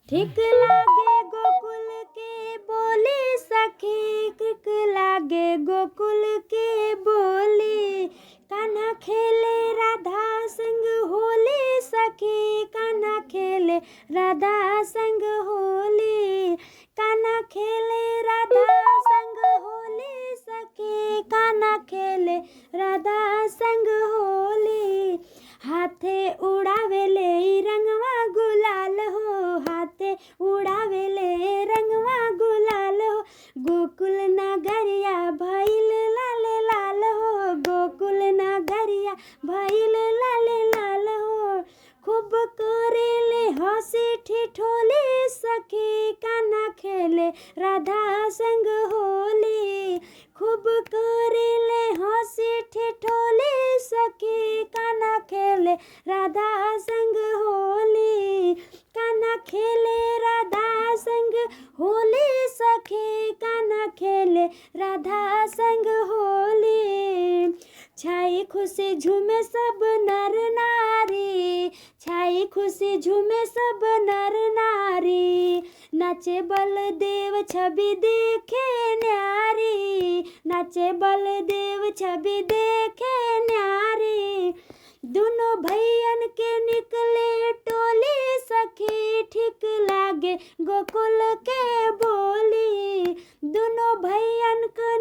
ठीक लागे गोकुल के बोली सखी, ठीक लागे गोकुल के बोली। कान्हा खेले राधा संग होली सखी, कान्हा खेले राधा संग होली। कान्हा खेले राधा संग होली सखी, कान्हा खेले राधा संग होली। हाथे उड़ावेले रंगवा गुलाल हो, हाथे उड़ावेले रंगवा गुलाल हो। गोकुल नगरिया भइल लाल लाल हो, गोकुल नगरिया भइल लाल लाल हो। खूब करेले हंसी ठिठोली सखी, कान्हा खेले राधा संग होली। खूब करेले हंसी ठिठोली सखी, कान्हा खेले राधा संग होली। कान्हा खेले राधा संग होली सखी, कान्हा खेले राधा संग होली। छाई खुशी झूमे सब नर नारी, छाई खुशी झूमे सब नर नारी। नाचे बलदेव छवि देखे न्यारी, नाचे बलदेव छवि देखे न्यारी। दोनों भैयन के निकले टोली सखी, ठीक लागे गोकुल के बोली। दोनों भैयन के